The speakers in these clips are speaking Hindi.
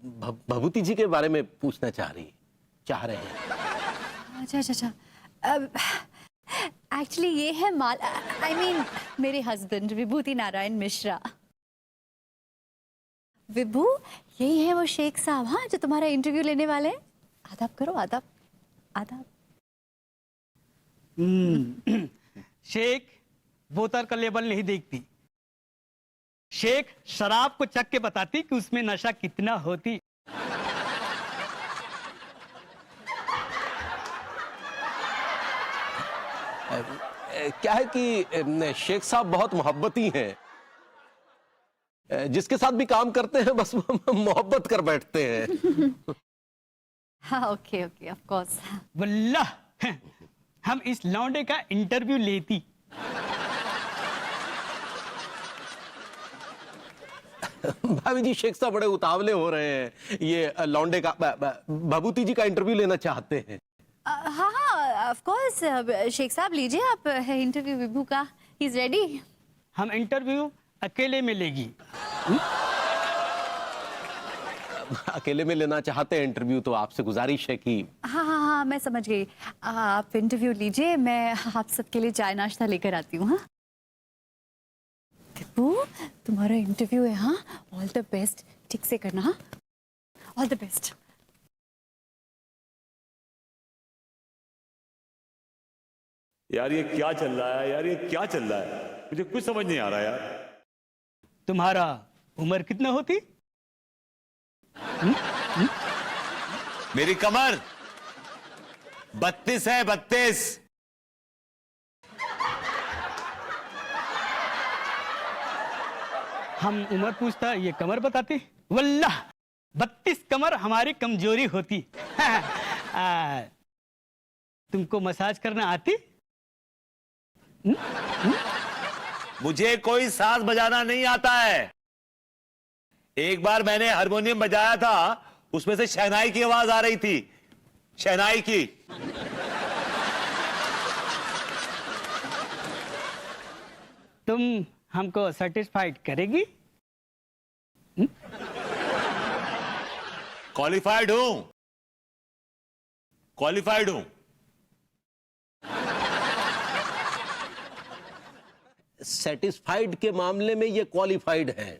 भभूति जी के बारे में पूछना चाह रहे हैं। अच्छा। एक्चुअली ये है मेरे हस्बैंड विभूति नारायण मिश्रा। विभू, यही है वो शेख साहब, हाँ, जो तुम्हारा इंटरव्यू लेने वाले हैं। आदाब करो, आदाब आदाब। शेख बोतल का लेबल नहीं देखती, शेख शराब को चख के बताती कि उसमें नशा कितना होती। क्या है कि शेख साहब बहुत मोहब्बती हैं, जिसके साथ भी काम करते हैं बस मोहब्बत कर बैठते हैं। हाँ, ओके ऑफ कोर्स। वल्लाह हम इस लौंडे का इंटरव्यू लेती। भाभी जी, शेख साहब बड़े उतावले हो रहे हैं, ये लौंडे का भभूति जी का इंटरव्यू लेना चाहते हैं। हाँ ऑफ कोर्स, शेख साहब लीजिए आप इंटरव्यू विभू का, ही इज रेडी। हम इंटरव्यू अकेले में लेगी। अकेले में लेना चाहते हैं इंटरव्यू, तो आपसे गुजारिश है कि हाँ मैं समझ गई। आप इंटरव्यू लीजिए, मैं आप सबके लिए चाय नाश्ता लेकर आती हूँ। हाँ विभू, तुम्हारा इंटरव्यू है, हाँ, ऑल द बेस्ट, ठीक से करना, हाँ, ऑल द बेस्ट। यार ये क्या चल रहा है, यार ये क्या चल रहा है, मुझे कुछ समझ नहीं आ रहा यार। तुम्हारा उम्र कितना होती? मेरी कमर 32 है, 32। हम उम्र पूछता, ये कमर बताती। वल्लाह 32 कमर हमारी कमजोरी होती। तुमको मसाज करना आती? मुझे कोई साज बजाना नहीं आता है। एक बार मैंने हारमोनियम बजाया था, उसमें से शहनाई की आवाज आ रही थी, शहनाई की। तुम हमको सेटिस्फाइड करेगी? क्वालिफाइड हूं, क्वालिफाइड हूं। सेटिस्फाइड के मामले में ये क्वालिफाइड है।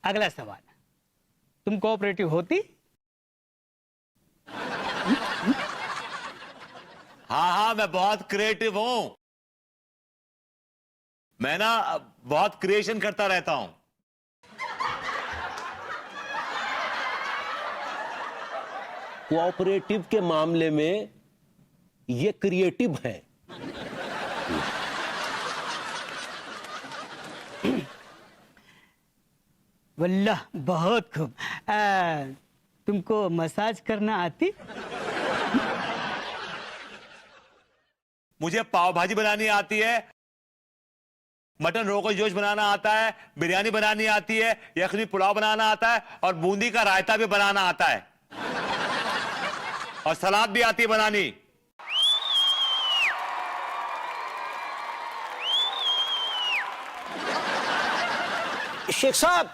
अगला सवाल, तुम कोऑपरेटिव होती? हाँ, मैं बहुत क्रिएटिव हूं। मैं ना बहुत क्रिएशन करता रहता हूं। कोऑपरेटिव के मामले में ये क्रिएटिव है। वल्लाह बहुत खूब। तुमको मसाज करना आती? मुझे पाव भाजी बनानी आती है, मटन रोगन जोश बनाना आता है, बिरयानी बनानी आती है, यखनी पुलाव बनाना आता है, और बूंदी का रायता भी बनाना आता है, और सलाद भी आती है बनानी। शेख साहब,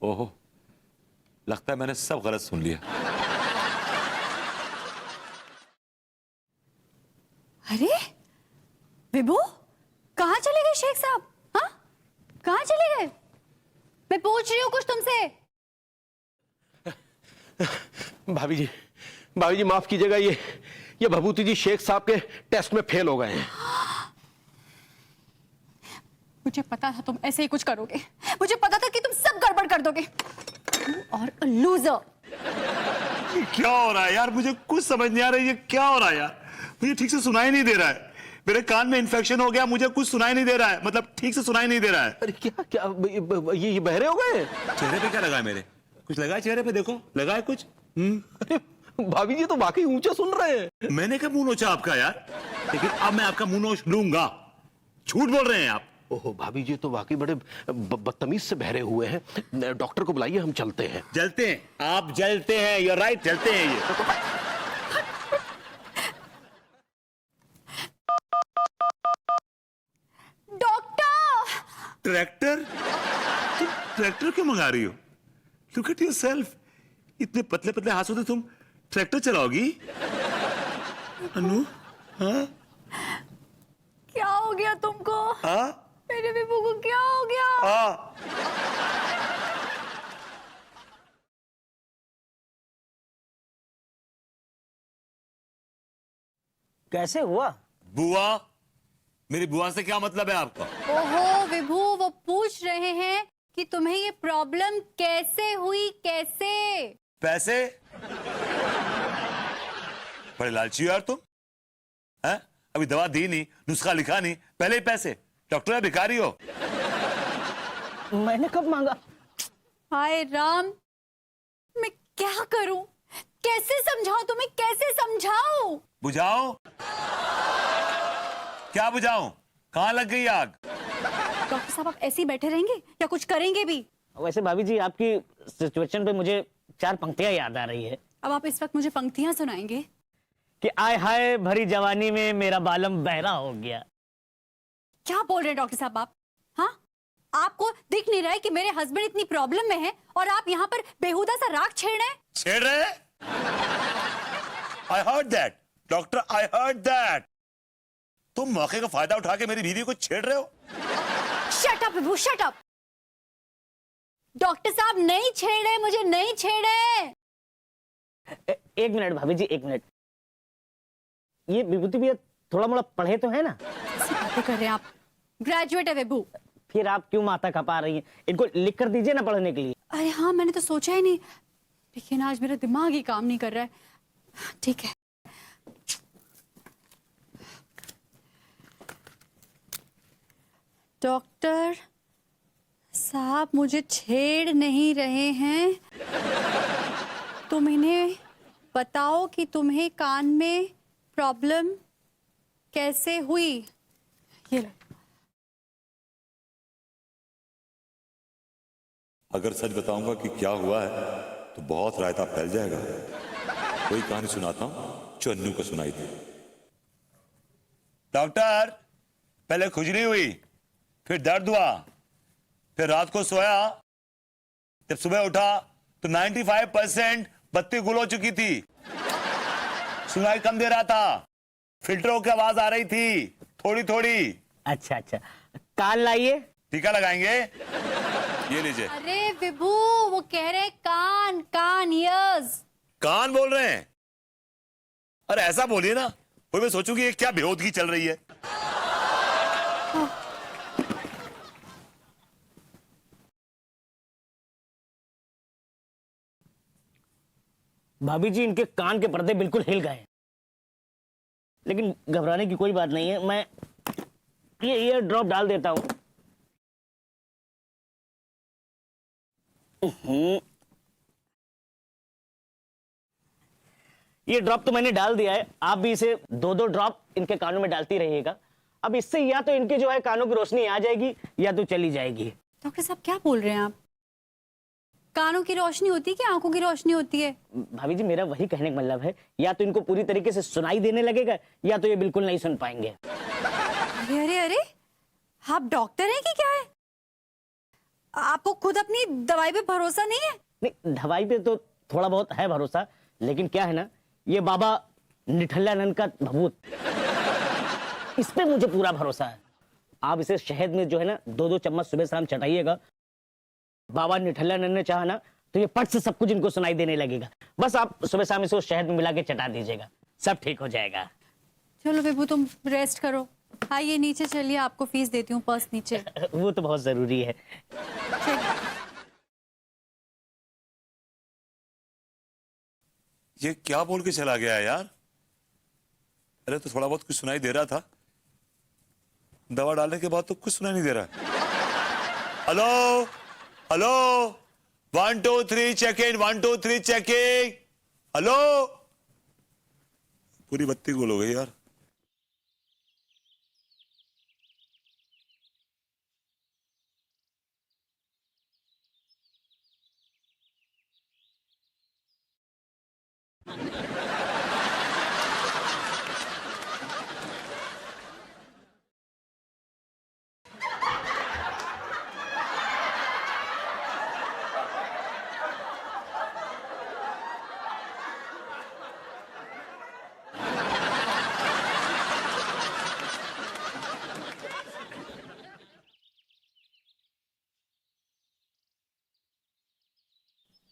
ओहो, लगता है मैंने सब गलत सुन लिया। अरे विभू, कहाँ चले गए शेख साहब? हाँ, कहाँ चले गए? मैं पूछ रही हूँ कुछ तुमसे। भाभी जी माफ कीजिएगा, ये भभूति जी शेख साहब के टेस्ट में फेल हो गए हैं। मुझे पता था तुम ऐसे ही कुछ करोगे, मुझे पता था कि तुम सब गड़बड़ कर दोगे। और लूजर। ये क्या हो रहा है यार, मुझे कुछ समझ नहीं आ रहा है, ये क्या हो रहा है यार, मुझे ठीक से सुनाई नहीं दे रहा है। मेरे कान में इन्फेक्शन हो गया, मुझे कुछ सुनाई नहीं दे रहा है, मतलब ठीक से सुनाई नहीं दे रहा है। अरे क्या ये बहरे हो गए? चेहरे पे क्या लगा है मेरे? कुछ लगा है चेहरे पे, देखो लगा है कुछ। अरे भाभी जी तो वाकई ऊंचे सुन रहे हैं। मैंने क्या मुंह नोचा आपका यार, लेकिन अब मैं आपका मुंह नोच लूंगा। झूठ बोल रहे हैं आप। ओहो, भाभी जी तो वाकई बड़े बदतमीज से बहरे हुए हैं। डॉक्टर को बुलाइए, हम चलते हैं। जलते हैं आप, जलते हैं, यू राइट, जलते हैं ये। ट्रैक्टर? तुम ट्रैक्टर क्यों मंगा रही हो? लुक एट योरसेल्फ, इतने पतले पतले हाथों से तुम ट्रैक्टर चलाओगी? अनु, हाँ क्या हो गया तुमको? हाँ मेरे विभू को क्या हो गया? हाँ। कैसे हुआ? बुआ, मेरी बुआ से क्या मतलब है आपका? ओहो विभू, वो पूछ रहे हैं कि तुम्हें ये प्रॉब्लम कैसे हुई, कैसे? पैसे? बड़े लालची हो यार तुम, हैं? अभी दवा दी नहीं, नुस्खा लिखा नहीं, पहले ही पैसे। डॉक्टर है, भिखारी हो? मैंने कब मांगा? हाय राम, मैं क्या करूं? कैसे समझाऊं तुम्हें, कैसे समझाऊं? बुझाओ? क्या बुझाऊं? कहां लग गई आग? डॉक्टर साहब आप ऐसे ही बैठे रहेंगे या कुछ करेंगे भी? वैसे भाभी जी, आपकी सिचुएशन पे मुझे 4 पंक्तियां याद आ रही है अब आप इस वक्त मुझे पंक्तियां सुनाएंगे? कि आय हाय भरी जवानी में मेरा बालम बहरा हो गया। क्या बोल रहे हैं डॉक्टर साहब आप? हाँ, आपको दिख नहीं रहा है कि मेरे हस्बैंड इतनी प्रॉब्लम में है और आप यहाँ पर बेहुदा सा राग छेड़ रहे हैं? छेड़ रहे? I heard that, doctor, I heard that. तुम मौके का फायदा उठा के मेरी बीवी को छेड़ रहे हो? शट अप विभू, शट अप। डॉक्टर साहब नहीं छेड़े, मुझे नहीं छेड़े। एक मिनट भाभी जी, एक मिनट। ये विभूति भैया थोड़ा मोड़ा पढ़े तो है ना? कैसी बातें कर रहे हैं आप? ग्रेजुएट है विभू। फिर आप क्यों माथा खपा रही हैं? इनको लिख कर दीजिए ना पढ़ने के लिए। अरे हाँ, मैंने तो सोचा ही नहीं, लेकिन आज मेरा दिमाग ही काम नहीं कर रहा है। ठीक है, डॉक्टर साहब मुझे छेड़ नहीं रहे हैं, तुम इन्हें बताओ कि तुम्हें कान में प्रॉब्लम कैसे हुई। ये लो। अगर सच बताऊंगा कि क्या हुआ है तो बहुत रायता फैल जाएगा। कोई कहानी सुनाता हूं जो अन्नू को सुनाई थी। डॉक्टर, पहले खुजली हुई, फिर दर्द हुआ, फिर रात को सोया, जब सुबह उठा तो 95% बत्ती गुल हो चुकी थी, सुनाई कम दे रहा था, फिल्टरों की आवाज आ रही थी थोड़ी थोड़ी। अच्छा अच्छा, कान लाइए। टीका लगाएंगे? ये लीजिए। अरे विभू, वो कह रहे कान, कान, ईयर्स। कान बोल रहे हैं? अरे ऐसा बोलिए ना, कोई मैं सोचूं कि ये क्या बेहोदगी चल रही है। भाभी जी, इनके कान के पर्दे बिल्कुल हिल गए, लेकिन घबराने की कोई बात नहीं है। मैं ये ईयर ड्रॉप डाल देता हूं। ये ड्रॉप तो मैंने डाल दिया है, आप भी इसे 2-2 ड्रॉप इनके कानों में डालती रहिएगा। अब इससे या तो इनके जो है कानों की रोशनी आ जाएगी या तो चली जाएगी। डॉक्टर साहब क्या बोल रहे हैं आप? कानों की रोशनी होती है कि आंखों की रोशनी होती है? भाभी जी, मेरा वही कहने का मतलब है, या तो इनको पूरी तरीके से सुनाई देने लगेगा या तो ये बिल्कुल नहीं सुन पाएंगे। अरे अरे अरे, आप डॉक्टर हैं कि क्या है? आपको खुद अपनी दवाई पे भरोसा नहीं है? नहीं, दवाई पे तो थोड़ा बहुत है भरोसा, लेकिन क्या है ना, ये बाबा निठल्लानंद का भभूत, इस पे मुझे पूरा भरोसा है। आप इसे शहद में जो है ना 2-2 चम्मच सुबह शाम चटाइएगा। बाबा निठल्लानंद ने चाहा ना तो ये पट से सब कुछ इनको सुनाई देने लगेगा। बस आप सुबह शाम इसको शहद में मिला के चटा दीजिएगा, सब ठीक हो जाएगा। चलो बेबू, तुम रेस्ट करो। आइए नीचे चलिए, आपको फीस देती हूँ, पर्स नीचे। वो तो बहुत जरूरी है। ये क्या बोल के चला गया है यार? अरे तो थोड़ा बहुत कुछ सुनाई दे रहा था, दवा डालने के बाद तो कुछ सुनाई नहीं दे रहा। Hello hello, 1 2 3 check in, 1 2 3 checking. Hello, पूरी बत्ती गुल हो गई यार।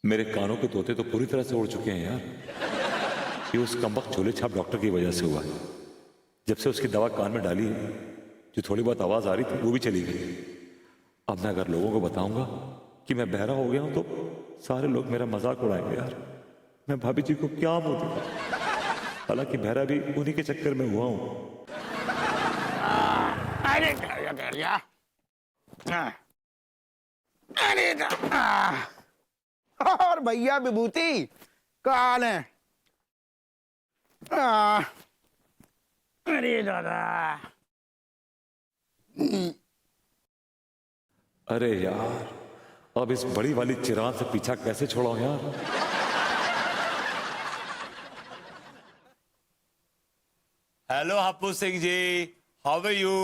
मेरे कानों के तोते तो पूरी तरह से उड़ चुके हैं यार। ये उस कमबख्त झोले छाप डॉक्टर की वजह से हुआ है। जब से उसकी दवा कान में डाली है, जो थोड़ी बहुत आवाज आ रही थी वो भी चली गई। अब मैं अगर लोगों को बताऊंगा कि मैं बहरा हो गया हूं तो सारे लोग मेरा मजाक उड़ाएंगे यार। मैं भाभी जी को क्या मुंह दूंगा? हालांकि बहरा भी उन्हीं के चक्कर में हुआ हूं। अरे और भैया विभूति का हाल है? अरे दादा, अरे यार, अब इस बड़ी वाली चिराग से पीछा कैसे छोड़ाऊं यार? Hello Happu Singh ji, how are you?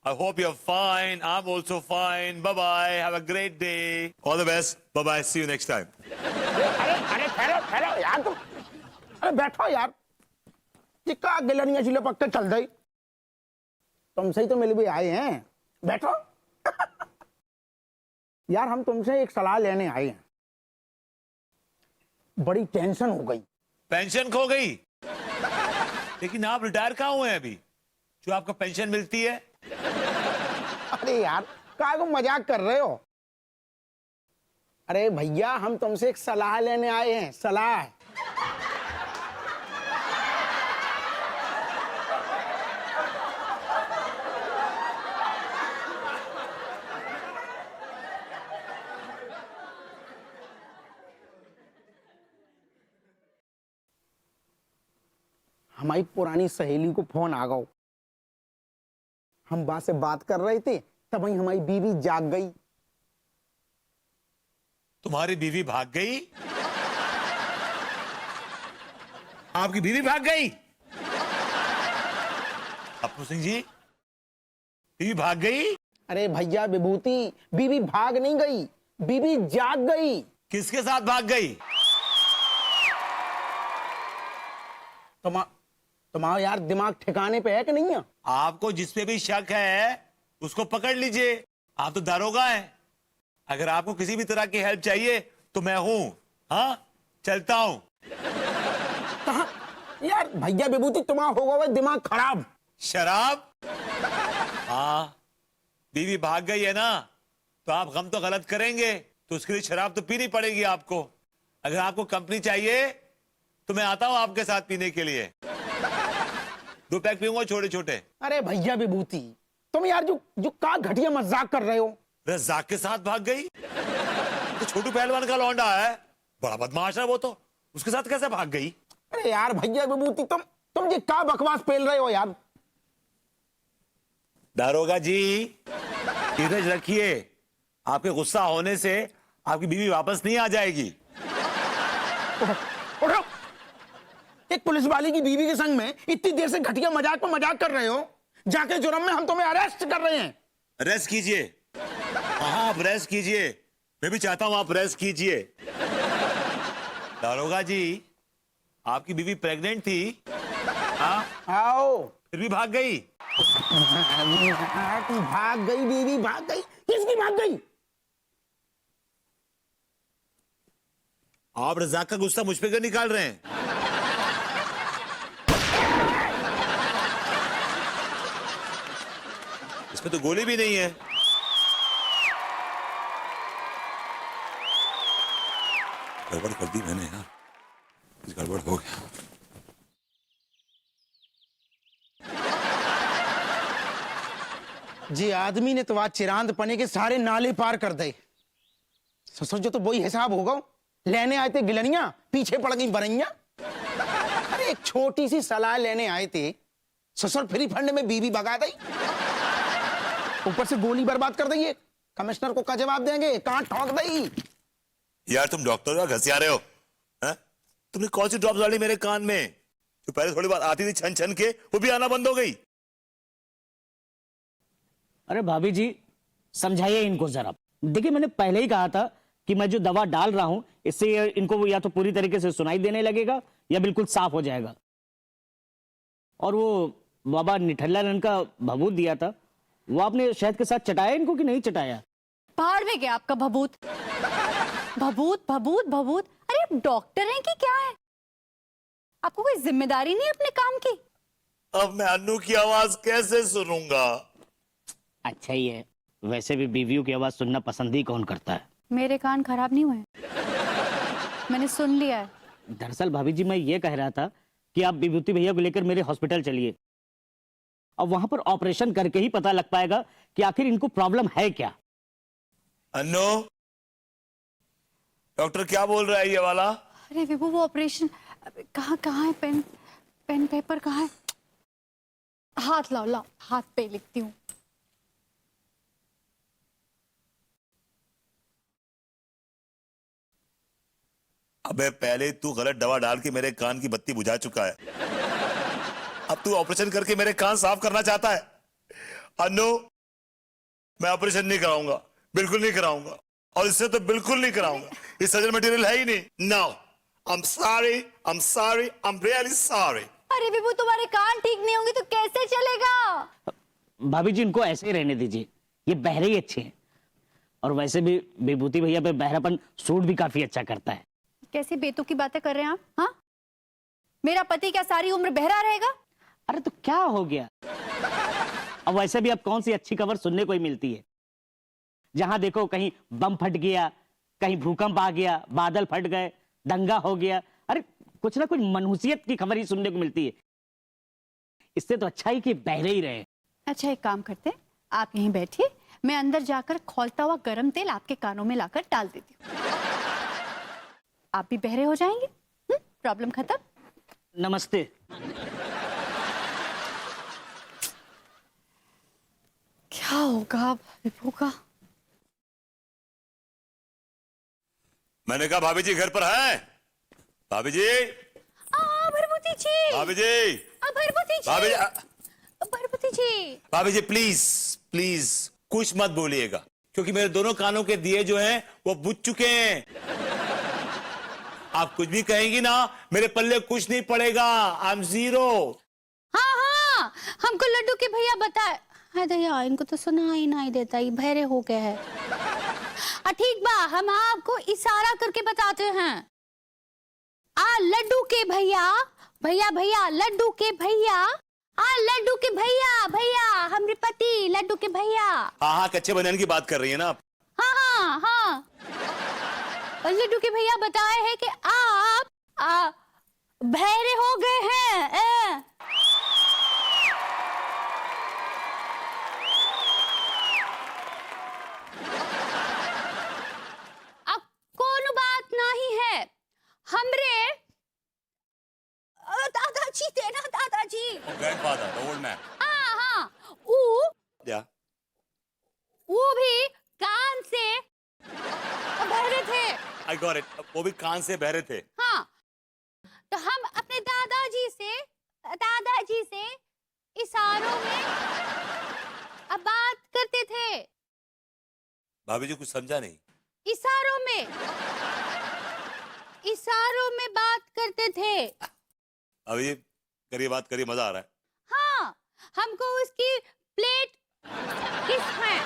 I hope you're fine. I'm also fine. Bye-bye. Have a great day. All the best. Bye-bye. See you next time. अरे ठहरो ठहरो यार तुम। अरे बैठो यार, ये का गिलनिया चिल्ले पक्के चल गई। तुमसे ही तो मिल भी आए हैं, बैठो। यार हम तुमसे एक सलाह लेने आए हैं, बड़ी टेंशन हो गई। पेंशन खो गई? लेकिन आप रिटायर कहाँ हुए हैं अभी, जो आपको पेंशन मिलती है? अरे यार काय को मजाक कर रहे हो? अरे भैया हम तुमसे एक सलाह लेने आए हैं, सलाह। हमारी पुरानी सहेली को फोन आ गया। हम बात से बात कर रहे थे, तब वहीं हमारी बीवी जाग गई। तुम्हारी बीवी भाग गई? आपकी बीवी भाग गई? हप्पू सिंह जी, बीवी भाग गई? अरे भैया विभूति, बीवी भाग नहीं गई, बीवी जाग गई। किसके साथ भाग गई? तुम्हारा यार दिमाग ठिकाने पे है कि नहीं है? आपको जिस पे भी शक है उसको पकड़ लीजिए। आप तो दारोगा हैं। अगर आपको किसी भी तरह की हेल्प चाहिए तो मैं हूं। हाँ, चलता हूं। कहा यार भैया विभूति, तुम्हारा होगा वह दिमाग खराब। शराब? हाँ, बीवी भाग गई है ना, तो आप गम तो गलत करेंगे, तो उसके लिए शराब तो पीनी पड़ेगी आपको। अगर आपको कंपनी चाहिए तो मैं आता हूं आपके साथ पीने के लिए। 2 पैक पीऊंगा छोटे छोटे। अरे भैया विभूति, तुम यार जो का घटिया मजाक कर रहे हो। रज़ाक के साथ भाग गई? तो छोटू पहलवान का लौंडा है, बड़ा बदमाश है वो तो, उसके साथ कैसे भाग गई? अरे यार भैया विभूति, तुम ये का बकवास पेल रहे हो यार। दारोगा जी, धीरज रखिए। आपके गुस्सा होने से आपकी बीवी वापस नहीं आ जाएगी। उठो। एक पुलिस वाले की बीवी के संग में इतनी देर से घटिया मजाक पर मजाक कर रहे हो, जाके जुर्म में हम तुम्हें अरेस्ट कर रहे हैं। अरेस्ट कीजिए। हाँ, आप अरेस्ट कीजिए। मैं भी चाहता हूं आप अरेस्ट कीजिए। दारोगा जी, आपकी बीवी प्रेग्नेंट थी? हाँ, आओ। फिर भी भाग गई? भाग गई बीवी, भाग गई। किसकी भाग गई? आप रज़ाक का गुस्सा मुझ पे क्यों निकाल रहे हैं? इसमें तो गोली भी नहीं है। गड़बड़ कर दी मैंने यार, कुछ गड़बड़ हो गया। जी आदमी ने तो आज चिरांद पने के सारे नाले पार कर दे। ससुर जो तो वही हिसाब होगा, लेने आए थे गिलनिया, पीछे पड़ गई बनैया। अरे एक छोटी सी सलाह लेने आए थे, ससुर फ्री फंड में बीवी भगा दी, ऊपर से गोली बर्बाद कर दी। कमिश्नर को क्या जवाब देंगे, कहां ठोक दी। यार तुम डॉक्टर का घसिया रहे हो? तुमने कौन सी ड्रॉप्स डाली मेरे कान में? जो पहले थोड़ी बात आती थी छन छन के, वो भी आना बंद हो गई। अरे भाभी जी, समझाइए इनको जरा। देखिए, मैंने पहले ही कहा था कि मैं जो दवा डाल रहा हूं, इससे इनको या तो पूरी तरीके से सुनाई देने लगेगा या बिल्कुल साफ हो जाएगा। और वो बाबा निठल्ला का भभूत दिया था, वो आपने शहद के साथ चटाया इनको कि नहीं चटाया? पहाड़ में गया आपका भभूत। भभूत भभूत भभूत, अरे आप डॉक्टर हैं कि क्या है? आपको कोई जिम्मेदारी नहीं है अपने काम की? अब मैं अन्नू की आवाज कैसे सुनूंगा? अच्छा ही है, वैसे भी बीवियों की आवाज सुनना पसंद ही कौन करता है। मेरे कान खराब नहीं हुए, मैंने सुन लिया है। दरअसल भाभी जी मैं ये कह रहा था कि आप विभूति भैया को लेकर मेरे हॉस्पिटल चलिए, अब वहां पर ऑपरेशन करके ही पता लग पाएगा कि आखिर इनको प्रॉब्लम है क्या। अन्नू, डॉक्टर क्या बोल रहा है ये वाला? अरे विभू वो ऑपरेशन कहाँ कहाँ है? पेन पेन पेपर कहाँ है? हाथ लाओ लाओ, हाथ पे लिखती हूँ। अबे पहले तू गलत दवा डाल के मेरे कान की बत्ती बुझा चुका है, अब तू ऑपरेशन करके मेरे कान साफ करना चाहता है? अन्नू, मैं ऑपरेशन नहीं कराऊंगा, बिल्कुल नहीं कराऊंगा, और इससे तो बिल्कुल नहीं कराऊंगा। ये सर्जन मटेरियल है ही नहीं। No, I am sorry, I am sorry, I am really sorry. अरे विभू तुम्हारे कान ठीक नहीं होंगे तो कैसे चलेगा? भाभी जी इनको ऐसे ही रहने दीजिए, ये बहरे ही अच्छे हैं, और वैसे भी विभूति भैया पे बहरापन सूट भी काफी अच्छा करता है। कैसी बेतुकी की बातें कर रहे हैं आप? हाँ, मेरा पति क्या सारी उम्र बहरा रहेगा? अरे तो क्या हो गया, अब वैसे भी अब कौन सी अच्छी खबर सुनने को ही मिलती है। जहां देखो कहीं बम फट गया, कहीं भूकंप आ गया, बादल फट गए, दंगा हो गया, अरे कुछ ना कुछ मनहूसियत की खबर ही सुनने को मिलती है। इससे तो अच्छा ही कि बहरे ही रहे। अच्छा एक काम करते हैं, आप यहीं बैठिए, मैं अंदर जाकर खौलता हुआ गरम तेल आपके कानों में लाकर डाल देती हूँ, आप भी बहरे हो जाएंगे। प्रॉब्लम खत्म। नमस्ते। क्या होगा अब विभू का? मैंने कहा भाभी जी घर पर है? भाभी जी, भरभूति जी, भाभी जी, भरभूति जी, भाभी जी, भरभूति जी। भाभी जी प्लीज प्लीज कुछ मत बोलिएगा, क्योंकि मेरे दोनों कानों के दिए जो हैं वो बुझ चुके हैं। आप कुछ भी कहेंगी ना, मेरे पल्ले कुछ नहीं पड़ेगा। I am zero. हाँ हाँ, हमको लड्डू के भैया बताए। है भैया, इनको तो सुना ही नहीं देता, ये बहरे हो गए हैं। ठीक बा, हम आपको इशारा करके बताते हैं। लड्डू के भैया, भैया भैया, लड्डू के भैया, लड्डू के भैया, भैया हमरे पति लड्डू के भैया। हाँ हाँ, कच्चे बनियान की बात कर रही है ना आप? हाँ हाँ हाँ, और लड्डू के भैया बताए हैं कि आप बहरे हो गए हैं। कौन बात नहीं है, हमरे दादाजी थे ना, दादाजी। Grandfather, the old man. हाँ हाँ, या वो भी कान से बहरे थे। आई गॉट इट, वो भी कान से बहरे थे। हाँ, तो हम अपने दादाजी से इशारों में बात करते थे। भाभी जी कुछ समझा नहीं? इशारों में बात करते थे। अभी ये करिए बात करिए, मजा आ रहा है। हाँ, हमको उसकी प्लेट किस है?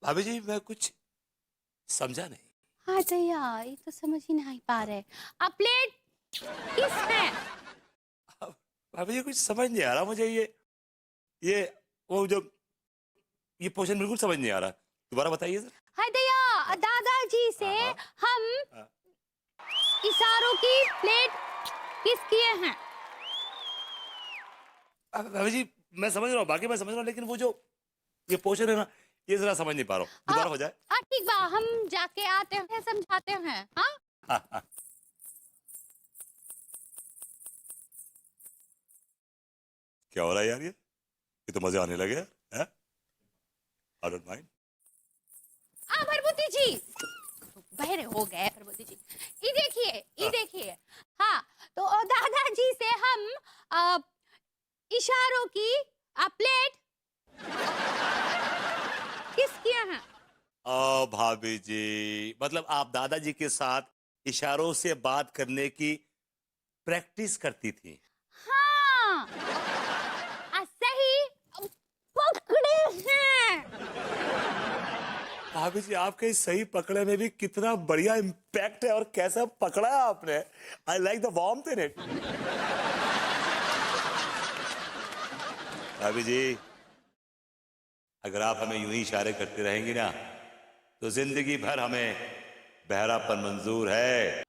भाभी जी मैं कुछ समझा नहीं। हाँ भैया, ये तो समझ ही नहीं पा रहे। अब प्लेट किस है? भाभी जी कुछ समझ नहीं आ रहा मुझे। ये वो जो ये पोर्शन बिल्कुल समझ नहीं आ रहा, दोबारा बताइए सर। हाय दया, दादाजी से हम इशारों की प्लेट किस किए हैं? भाभी जी मैं समझ रहा हूँ, बाकी मैं समझ रहा हूँ, लेकिन वो जो ये पोर्शन है ना, ये जरा समझ नहीं पा रहा हूँ। दोबारा हो जाए। ठीक बा, हम जाके आते हैं, समझाते हैं। हाँ क्या हो रहा है यार, ये तो मजे आने लगे हैं। I don't mind. भरभूति जी बहरे हो गए। भरभूति जी ये देखिए। हाँ, तो दादाजी से हम इशारों की प्लेट किस किए हैं? भाभी जी मतलब आप दादाजी के साथ इशारों से बात करने की प्रैक्टिस करती थी? हाँ, सही पकड़े हैं। भाभी जी आपके इस सही पकड़े में भी कितना बढ़िया इम्पैक्ट है और कैसा पकड़ा है आपने। I like the warmth in it. भाभी जी अगर आप हमें यूं ही इशारे करते रहेंगी ना तो जिंदगी भर हमें बहरापन मंजूर है।